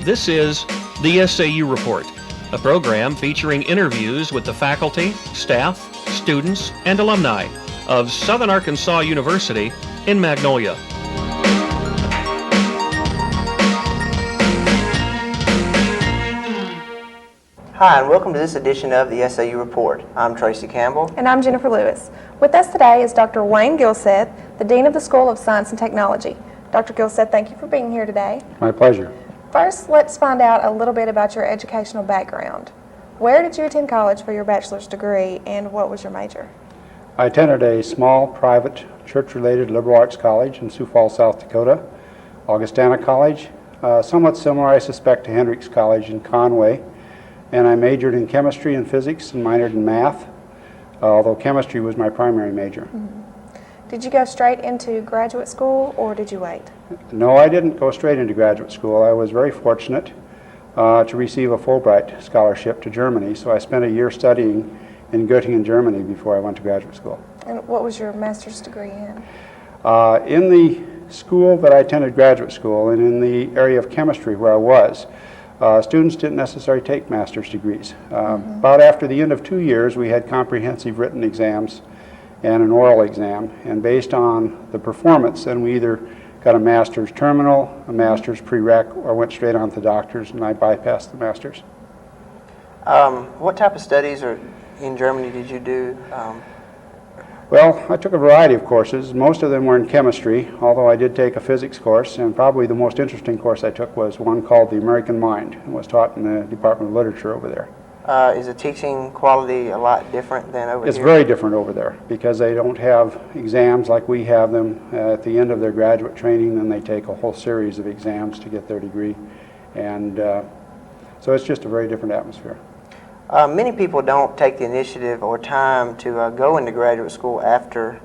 This is the SAU Report, a program featuring interviews with the faculty, staff, students, and alumni of Southern Arkansas University in Magnolia. Hi, and welcome to this edition of the SAU Report. I'm Tracy Campbell. And I'm Jennifer Lewis. With us today is Dr. Wayne Gildseth, the Dean of the School of Science and Technology. Dr. Gildseth, thank you for being here today. My pleasure. First, let's find out a little bit about your educational background. Where did you attend college for your bachelor's degree, and what was your major? I attended a small, private, church-related liberal arts college in Sioux Falls, South Dakota, Augustana College, somewhat similar, I suspect, to Hendrix College in Conway, and I majored in chemistry and physics and minored in math, although chemistry was my primary major. Mm-hmm. Did you go straight into graduate school, or did you wait? No, I didn't go straight into graduate school. I was very fortunate to receive a Fulbright scholarship to Germany, so I spent a year studying in Göttingen, Germany before I went to graduate school. And what was your master's degree in? In the school that I attended graduate school, and in the area of chemistry where I was, students didn't necessarily take master's degrees. About after the end of 2 years, we had comprehensive written exams and an oral exam, and based on the performance, then we either got a master's terminal, a master's prereq, or went straight on to the doctor's, and I bypassed the master's. What type of studies in Germany did you do? Well, I took a variety of courses. Most of them were in chemistry, although I did take a physics course, and probably the most interesting course I took was one called The American Mind, and was taught in the Department of Literature over there. Is the teaching quality a lot different than over here? It's very different over there because they don't have exams like we have them at the end of their graduate training. Then they take a whole series of exams to get their degree, and so it's just a very different atmosphere. Many people don't take the initiative or time to go into graduate school after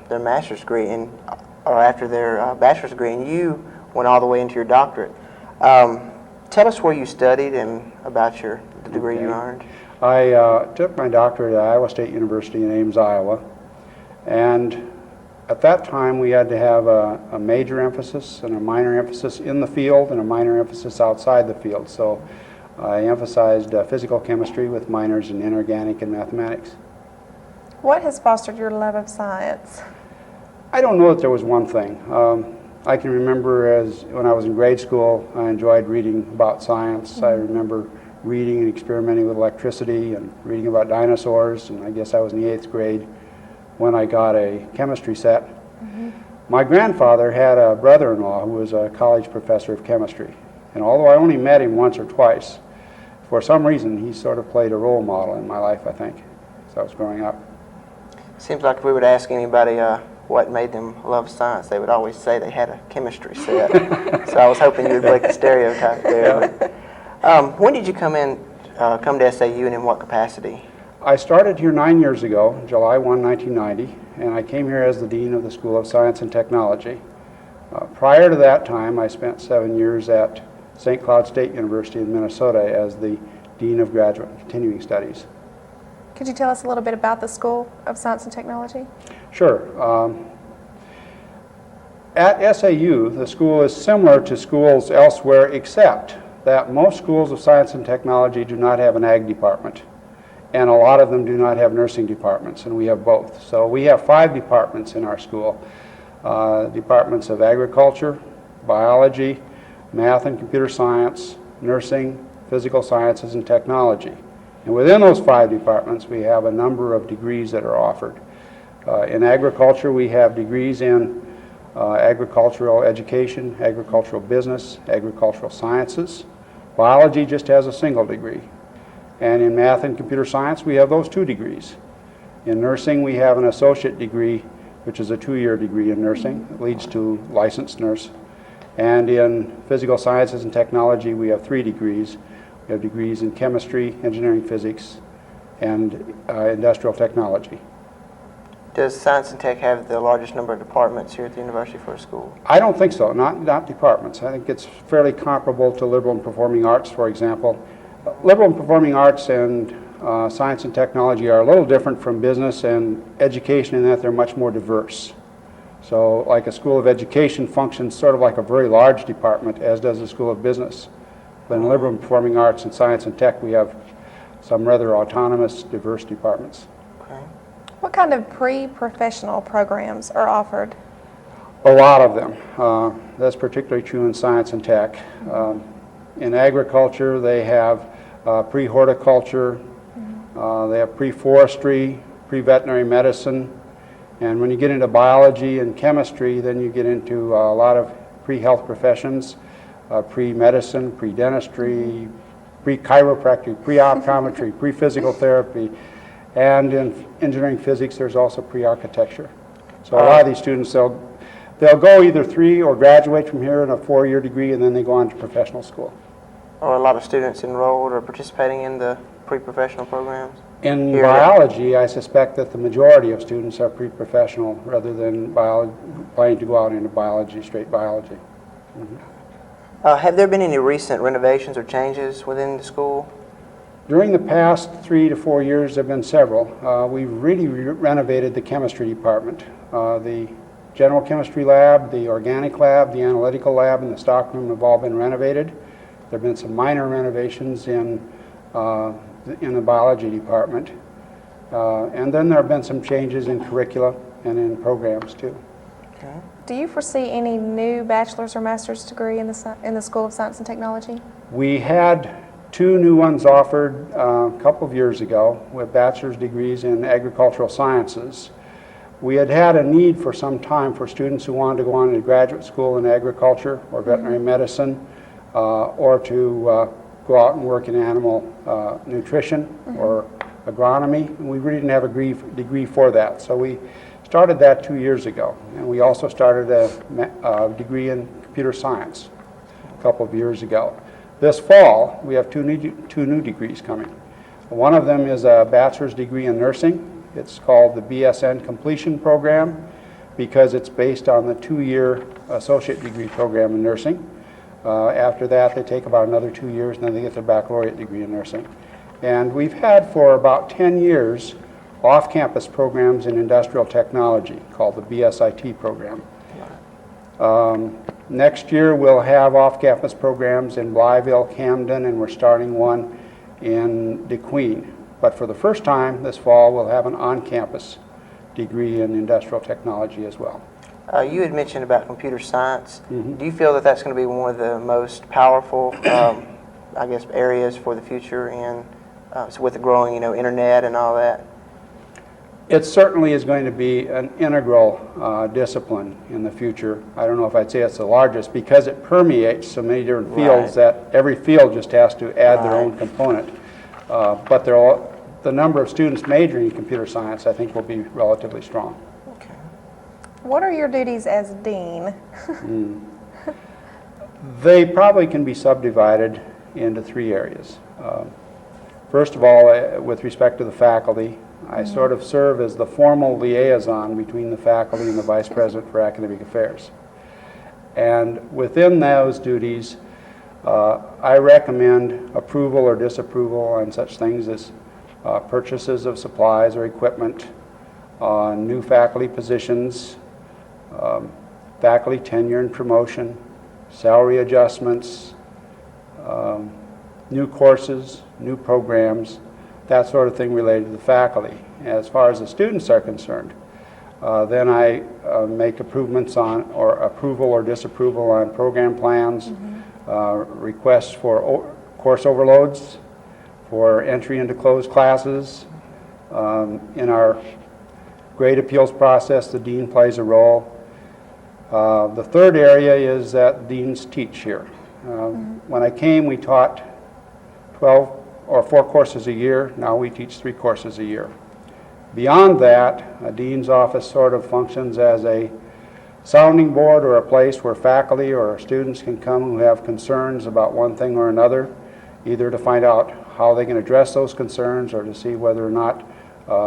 their master's degree or after their bachelor's degree, and you went all the way into your doctorate. Tell us where you studied and about the degree you earned. I took my doctorate at Iowa State University in Ames, Iowa, and at that time we had to have a major emphasis and a minor emphasis in the field and a minor emphasis outside the field. So I emphasized physical chemistry with minors in inorganic and mathematics. What has fostered your love of science? I don't know that there was one thing. I can remember when I was in grade school, I enjoyed reading about science. Mm-hmm. I remember reading and experimenting with electricity and reading about dinosaurs, and I guess I was in the 8th grade when I got a chemistry set. Mm-hmm. My grandfather had a brother-in-law who was a college professor of chemistry, and although I only met him once or twice, for some reason he sort of played a role model in my life, I think, as I was growing up. Seems like if we would ask anybody what made them love science, they would always say they had a chemistry set. So I was hoping you would break the stereotype there. Yeah. When did you come to SAU, and in what capacity? I started here 9 years ago, July 1, 1990, and I came here as the Dean of the School of Science and Technology. Prior to that time, I spent 7 years at St. Cloud State University in Minnesota as the Dean of Graduate and Continuing Studies. Could you tell us a little bit about the School of Science and Technology? Sure. At SAU, the school is similar to schools elsewhere, except that most schools of science and technology do not have an ag department, and a lot of them do not have nursing departments, and we have both. So we have 5 departments in our school. Departments of agriculture, biology, math and computer science, nursing, physical sciences, and technology. And within those 5 departments, we have a number of degrees that are offered. In agriculture, we have degrees in agricultural education, agricultural business, agricultural sciences. Biology just has a single degree. And in math and computer science, we have those 2 degrees. In nursing, we have an associate degree, which is a 2-year degree in nursing. It leads to licensed nurse. And in physical sciences and technology, we have 3 degrees. We have degrees in chemistry, engineering, physics, and industrial technology. Does science and tech have the largest number of departments here at the university for a school? I don't think so, not departments. I think it's fairly comparable to liberal and performing arts, for example. Liberal and performing arts and science and technology are a little different from business and education in that they're much more diverse. So like a school of education functions sort of like a very large department, as does a school of business. But in liberal and performing arts and science and tech, we have some rather autonomous, diverse departments. Okay. What kind of pre-professional programs are offered? A lot of them. That's particularly true in science and tech. In agriculture, they have pre-horticulture, they have pre-forestry, pre-veterinary medicine, and when you get into biology and chemistry, then you get into a lot of pre-health professions, pre-medicine, pre-dentistry, pre-chiropractic, pre-optometry, pre-physical therapy, and in engineering physics, there's also pre-architecture. So a lot of these students, they'll go either 3 or graduate from here in a 4-year degree, and then they go on to professional school. Are a lot of students enrolled or participating in the pre-professional programs? In Here. biology, I suspect that the majority of students are pre-professional rather than planning to go out into biology, straight biology. Have there been any recent renovations or changes within the school? During the past 3 to 4 years, there have been several. We've really renovated the chemistry department. The general chemistry lab, the organic lab, the analytical lab, and the stockroom have all been renovated. There have been some minor renovations in the biology department. And then there have been some changes in curricula and in programs too. Okay. Do you foresee any new bachelor's or master's degree in the School of Science and Technology? We had 2 new ones offered a couple of years ago with bachelor's degrees in agricultural sciences. We had had a need for some time for students who wanted to go on to graduate school in agriculture or veterinary medicine or to go out and work in animal nutrition or agronomy. And we really didn't have a degree for that. So we started that 2 years ago. And we also started a degree in computer science a couple of years ago. This fall, we have two new degrees coming. One of them is a bachelor's degree in nursing. It's called the BSN Completion Program because it's based on the 2-year associate degree program in nursing. After that, they take about another 2 years, and then they get their baccalaureate degree in nursing. And we've had for about 10 years off-campus programs in industrial technology called the BSIT program. Next year, we'll have off-campus programs in Blytheville, Camden, and we're starting one in DeQueen. But for the first time this fall, we'll have an on-campus degree in industrial technology as well. You had mentioned about computer science. Do you feel that that's going to be one of the most powerful, I guess, areas for the future in, so with the growing, internet and all that? It certainly is going to be an integral discipline in the future. I don't know if I'd say it's the largest because it permeates so many different fields that every field just has to add their own component. But the number of students majoring in computer science, I think, will be relatively strong. Okay. What are your duties as dean? They probably can be subdivided into 3 areas. First of all, with respect to the faculty, I sort of serve as the formal liaison between the faculty and the Vice President for Academic Affairs. And within those duties, I recommend approval or disapproval on such things as purchases of supplies or equipment, new faculty positions, faculty tenure and promotion, salary adjustments, new courses, new programs, that sort of thing related to the faculty. As far as the students are concerned, then I make improvements on or approval or disapproval on program plans, requests for course overloads, for entry into closed classes. In our grade appeals process, the dean plays a role. The third area is that deans teach here. When I came, we taught 12 or 4 courses a year. Now we teach 3 courses a year. Beyond that, a dean's office sort of functions as a sounding board or a place where faculty or students can come who have concerns about one thing or another, either to find out how they can address those concerns or to see whether or not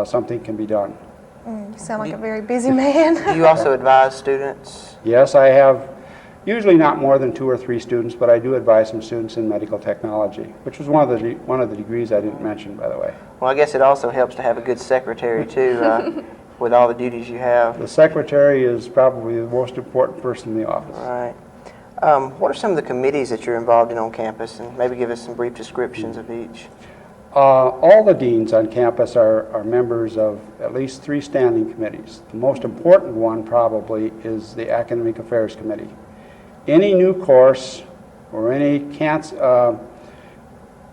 something can be done. You sound like a very busy man. Do you also advise students? Yes, I have usually not more than 2 or 3 students, but I do advise some students in medical technology, which was one of the degrees I didn't mention, by the way. Well, I guess it also helps to have a good secretary, too, with all the duties you have. The secretary is probably the most important person in the office. Right. What are some of the committees that you're involved in on campus, and maybe give us some brief descriptions of each? All the deans on campus are members of at least 3 standing committees. The most important one probably is the Academic Affairs Committee. Any new course or any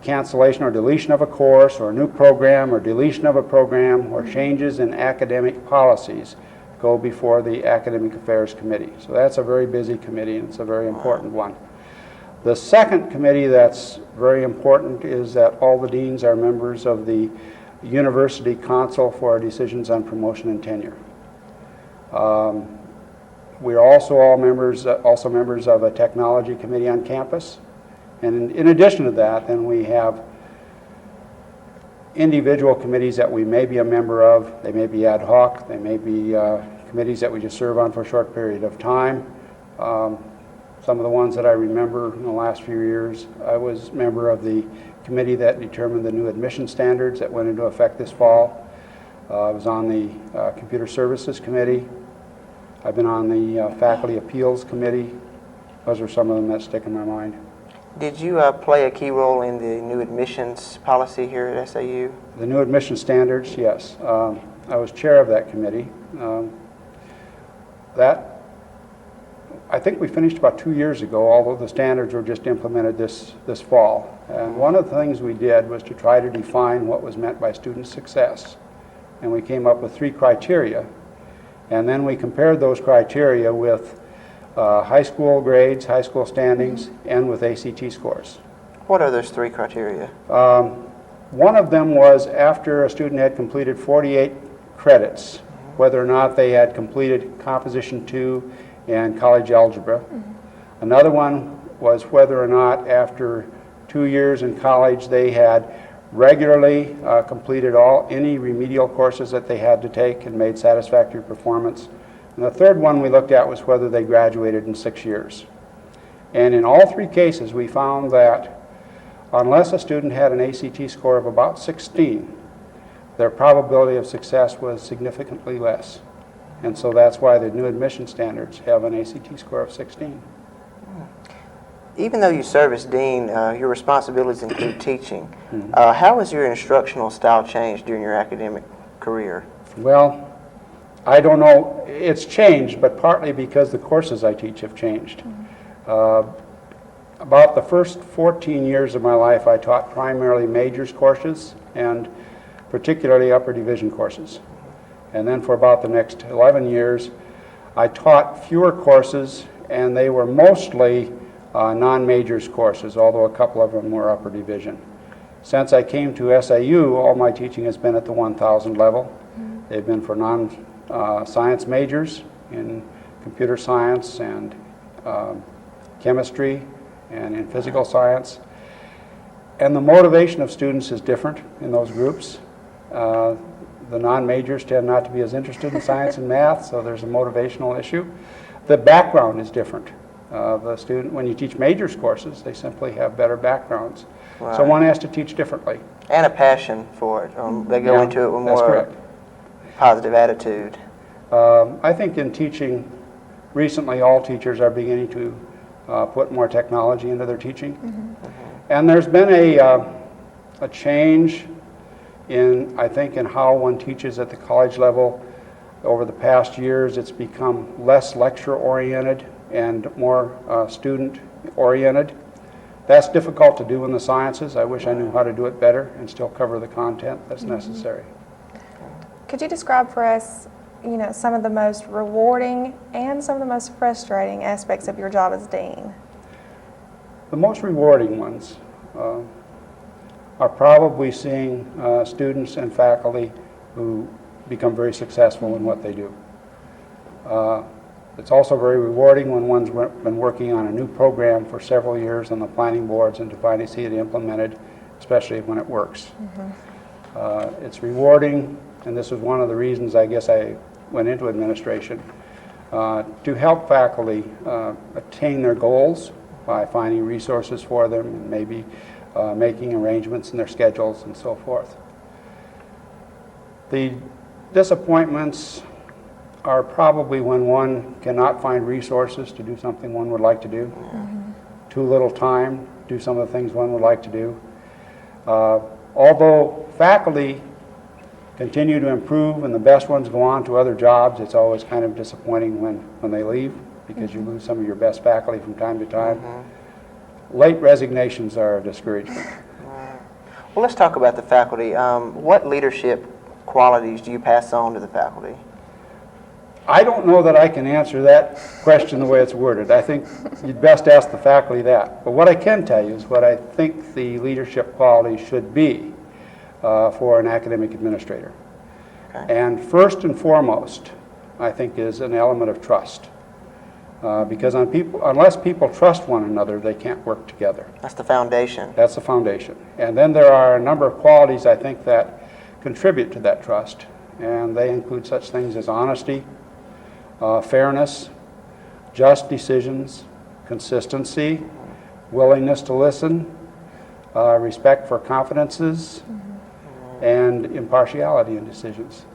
cancellation or deletion of a course or a new program or deletion of a program or changes in academic policies go before the Academic Affairs Committee. So that's a very busy committee, and it's a very important one. The second committee that's very important is that all the deans are members of the University Council for Decisions on Promotion and Tenure. We are also all members of a technology committee on campus. And in addition to that, then we have individual committees that we may be a member of. They may be ad hoc. They may be committees that we just serve on for a short period of time. Some of the ones that I remember in the last few years, I was a member of the committee that determined the new admission standards that went into effect this fall. I was on the Computer Services Committee. I've been on the Faculty Appeals Committee. Those are some of them that stick in my mind. Did you play a key role in the new admissions policy here at SAU? The new admission standards, yes. I was chair of that committee. I think we finished about 2 years ago, although the standards were just implemented this fall. And one of the things we did was to try to define what was meant by student success. And we came up with 3 criteria. And then we compared those criteria with high school grades, high school standings, and with ACT scores. What are those 3 criteria? One of them was after a student had completed 48 credits, whether or not they had completed Composition 2 and college algebra. Another one was whether or not after 2 years in college they had regularly completed any remedial courses that they had to take and made satisfactory performance. And the third one we looked at was whether they graduated in 6 years. And in all 3 cases we found that unless a student had an ACT score of about 16, their probability of success was significantly less. And so that's why the new admission standards have an ACT score of 16. Even though you serve as dean, your responsibilities include teaching. How has your instructional style changed during your academic career? Well, I don't know. It's changed, but partly because the courses I teach have changed. About the first 14 years of my life, I taught primarily majors courses and particularly upper division courses. And then for about the next 11 years, I taught fewer courses, and they were mostly non-majors courses, although a couple of them were upper division. Since I came to SAU, all my teaching has been at the 1,000 level. They've been for non-science majors in computer science and chemistry and in physical science. And the motivation of students is different in those groups. The non-majors tend not to be as interested in science and math, so there's a motivational issue. The background is different. The student, when you teach majors courses, they simply have better backgrounds. Right. So one has to teach differently. And a passion for it. They go into it with more positive attitude. I think in teaching, recently all teachers are beginning to put more technology into their teaching. And there's been a change I think in how one teaches at the college level. Over the past years, it's become less lecture-oriented and more student-oriented. That's difficult to do in the sciences. I wish I knew how to do it better and still cover the content that's necessary. Could you describe for us, some of the most rewarding and some of the most frustrating aspects of your job as dean? The most rewarding ones are probably seeing students and faculty who become very successful in what they do. It's also very rewarding when one's been working on a new program for several years on the planning boards and to finally see it implemented, especially when it works. It's rewarding, and this was one of the reasons I guess I went into administration, to help faculty attain their goals by finding resources for them and maybe making arrangements in their schedules and so forth. The disappointments are probably when one cannot find resources to do something one would like to do, too little time to do some of the things one would like to do. Although faculty continue to improve and the best ones go on to other jobs, it's always kind of disappointing when they leave, because you lose some of your best faculty from time to time. Late resignations are a discouragement. Well, let's talk about the faculty. What leadership qualities do you pass on to the faculty? I don't know that I can answer that question the way it's worded. I think you'd best ask the faculty that. But what I can tell you is what I think the leadership qualities should be for an academic administrator. Okay. And first and foremost, I think, is an element of trust. Because unless people trust one another, they can't work together. That's the foundation. That's the foundation. And then there are a number of qualities, I think, that contribute to that trust. And they include such things as honesty, fairness, just decisions, consistency, willingness to listen, respect for confidences, and impartiality in decisions.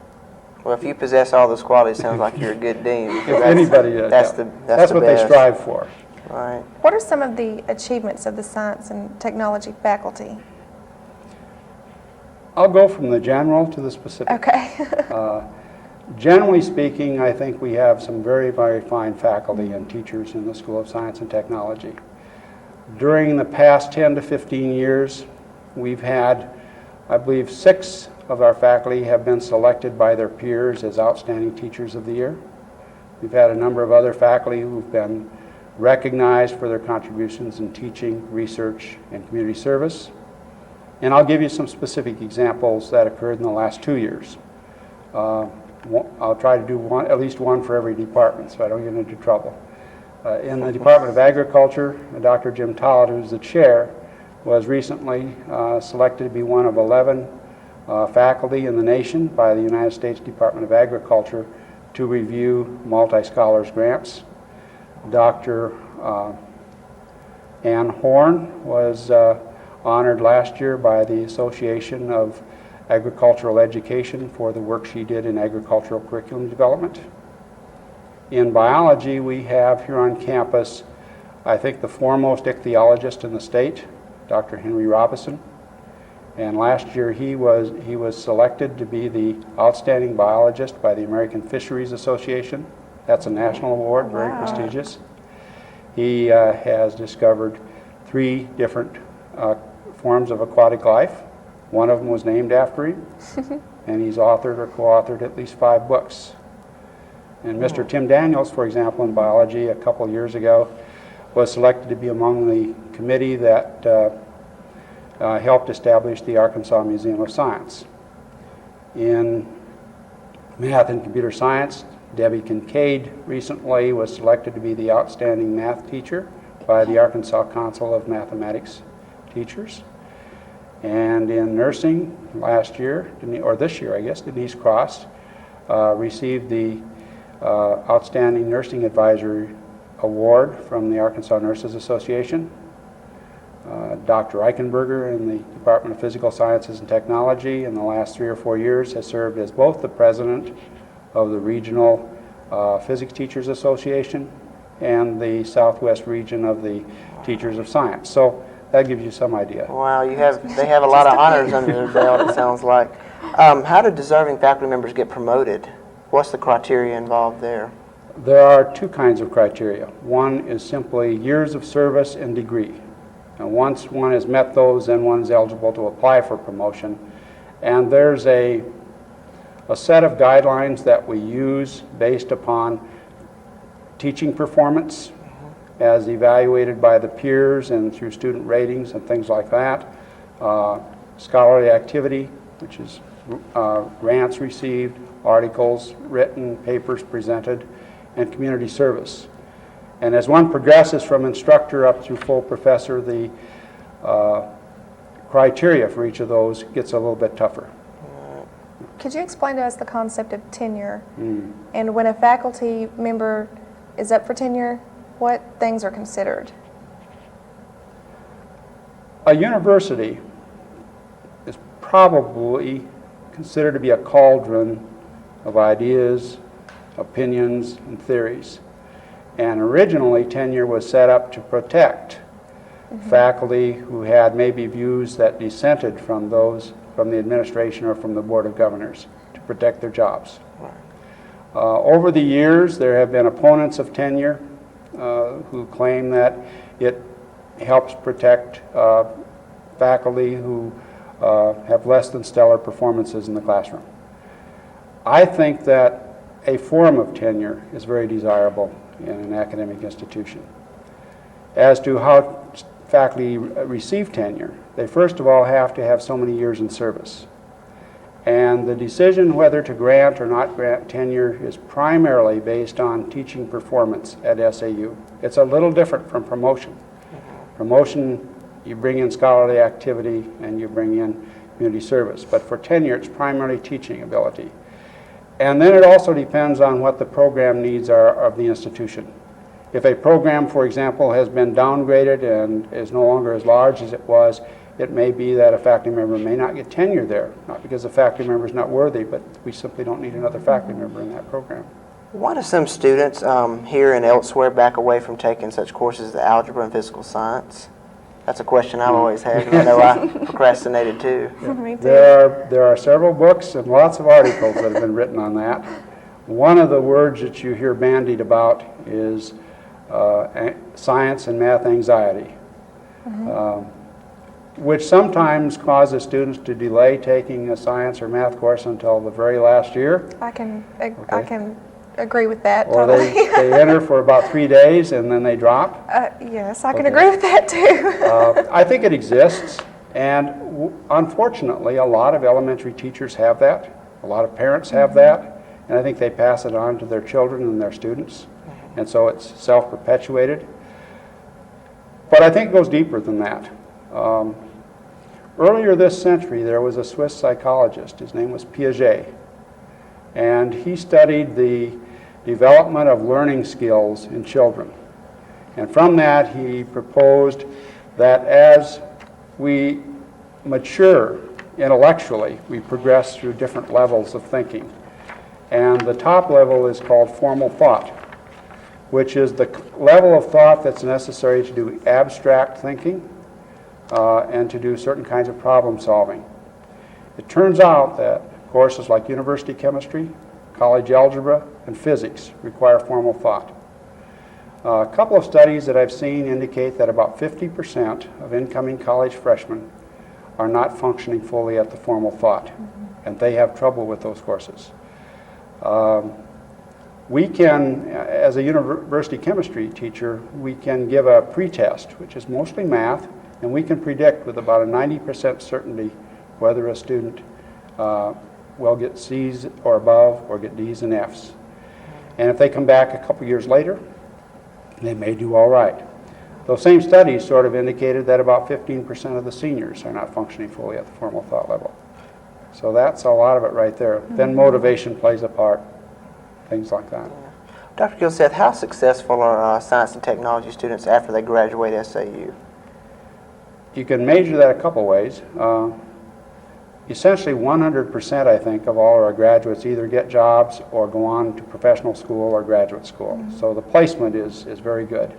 Well, if you possess all those qualities, it sounds like you're a good dean. If anybody does, That's yeah. the That's what best. they strive for. Right. What are some of the achievements of the science and technology faculty? I'll go from the general to the specific. Okay. Generally speaking, I think we have some very, very fine faculty and teachers in the School of Science and Technology. During the past 10 to 15 years, we've had, I believe, 6 of our faculty have been selected by their peers as Outstanding Teachers of the Year. We've had a number of other faculty who've been recognized for their contributions in teaching, research, and community service. And I'll give you some specific examples that occurred in the last 2 years. I'll try to do at least one for every department so I don't get into trouble. In the Department of Agriculture, Dr. Jim Tollett, who's the chair, was recently selected to be one of 11 faculty in the nation by the United States Department of Agriculture to review multi-scholars grants. Dr. Ann Horn was honored last year by the Association of Agricultural Education for the work she did in agricultural curriculum development. In biology, we have here on campus, I think, the foremost ichthyologist in the state, Dr. Henry Robison. And last year he was selected to be the outstanding biologist by the American Fisheries Association. That's a national award, very prestigious. He has discovered 3 different forms of aquatic life. One of them was named after him, and he's authored or co-authored at least 5 books. And Mr. Tim Daniels, for example, in biology a couple years ago, was selected to be among the committee that helped establish the Arkansas Museum of Science. In math and computer science, Debbie Kincaid recently was selected to be the outstanding math teacher by the Arkansas Council of Mathematics Teachers. And in nursing, last year, or this year I guess, Denise Cross received the Outstanding Nursing Advisory Award from the Arkansas Nurses Association. Dr. Eichenberger in the Department of Physical Sciences and Technology in the last 3 or 4 years has served as both the president of the Regional Physics Teachers Association and the Southwest region of the Teachers of Science. So that gives you some idea. Wow, they have a lot of honors under their belt, it sounds like. How do deserving faculty members get promoted? What's the criteria involved there? There are 2 kinds of criteria. One is simply years of service and degree. And once one has met those, then one is eligible to apply for promotion. And there's a set of guidelines that we use based upon teaching performance as evaluated by the peers and through student ratings and things like that. Scholarly activity, which is grants received, articles written, papers presented, and community service. And as one progresses from instructor up through full professor, the criteria for each of those gets a little bit tougher. Could you explain to us the concept of tenure? And when a faculty member is up for tenure, what things are considered? A university is probably considered to be a cauldron of ideas, opinions, and theories. And originally, tenure was set up to protect faculty who had maybe views that dissented from those from the administration or from the Board of Governors, to protect their jobs. Over the years, there have been opponents of tenure who claim that it helps protect faculty who have less than stellar performances in the classroom. I think that a form of tenure is very desirable in an academic institution. As to how faculty receive tenure, they first of all have to have so many years in service. And the decision whether to grant or not grant tenure is primarily based on teaching performance at SAU. It's a little different from promotion. Promotion, you bring in scholarly activity and you bring in community service. But for tenure, it's primarily teaching ability. And then it also depends on what the program needs are of the institution. If a program, for example, has been downgraded and is no longer as large as it was, it may be that a faculty member may not get tenure there, not because the faculty member is not worthy, but we simply don't need another faculty member in that program. Why do some students here and elsewhere back away from taking such courses as algebra and physical science? That's a question I've always had, and I know I procrastinated too. Me too. There are several books and lots of articles that have been written on that. One of the words that you hear bandied about is science and math anxiety, which sometimes causes students to delay taking a science or math course until the very last year. I can agree with that Or totally. they enter for about 3 days and then they drop. Yes, I can agree with that too. I think it exists, and unfortunately, a lot of elementary teachers have that. A lot of parents have that, and I think they pass it on to their children and their students, and so it's self-perpetuated. But I think it goes deeper than that. Earlier this century, there was a Swiss psychologist. His name was Piaget, and he studied the development of learning skills in children. And from that, he proposed that as we mature intellectually, we progress through different levels of thinking. And the top level is called formal thought, which is the level of thought that's necessary to do abstract thinking and to do certain kinds of problem solving. It turns out that courses like university chemistry, college algebra, and physics require formal thought. A couple of studies that I've seen indicate that about 50% of incoming college freshmen are not functioning fully at the formal thought, and they have trouble with those courses. We can, as a university chemistry teacher, we can give a pretest, which is mostly math, and we can predict with about a 90% certainty whether a student will get C's or above or get D's and F's. And if they come back a couple years later, they may do all right. Those same studies sort of indicated that about 15% of the seniors are not functioning fully at the formal thought level. So that's a lot of it right there. Then motivation plays a part, things like that. Dr. Gildseth, how successful are science and technology students after they graduate SAU? You can measure that a couple ways. Essentially 100%, I think, of all our graduates either get jobs or go on to professional school or graduate school. So the placement is very good.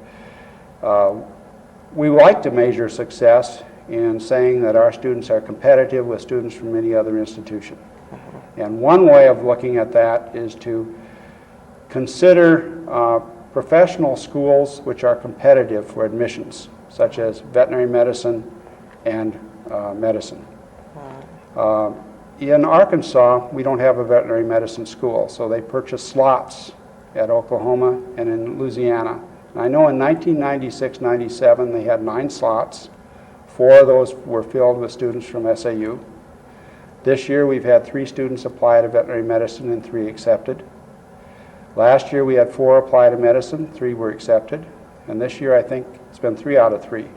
We like to measure success in saying that our students are competitive with students from any other institution. And one way of looking at that is to consider professional schools which are competitive for admissions, such as veterinary medicine and medicine. In Arkansas, we don't have a veterinary medicine school, so they purchase slots at Oklahoma and in Louisiana. And I know in 1996-97 they had 9 slots. 4 of those were filled with students from SAU. This year we've had 3 students apply to veterinary medicine and 3 accepted. Last year we had 4 apply to medicine, 3 were accepted. And this year I think it's been 3 out of 3.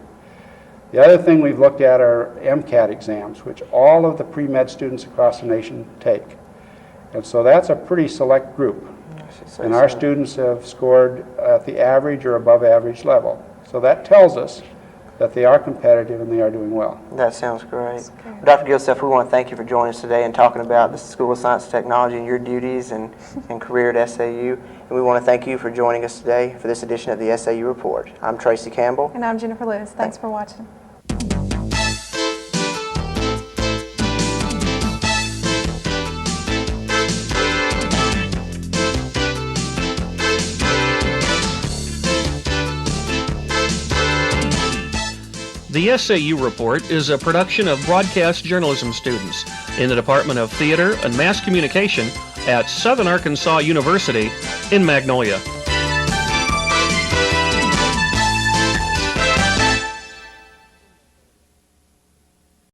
The other thing we've looked at are MCAT exams, which all of the pre-med students across the nation take. And so that's a pretty select group. And our students have scored at the average or above average level. So that tells us that they are competitive and they are doing well. That sounds great. Dr. Gildseth, we want to thank you for joining us today and talking about the School of Science and Technology and your duties and career at SAU. And we want to thank you for joining us today for this edition of the SAU Report. I'm Tracy Campbell. And I'm Jennifer Lewis. Thanks for watching. The SAU Report is a production of broadcast journalism students in the Department of Theater and Mass Communication at Southern Arkansas University in Magnolia.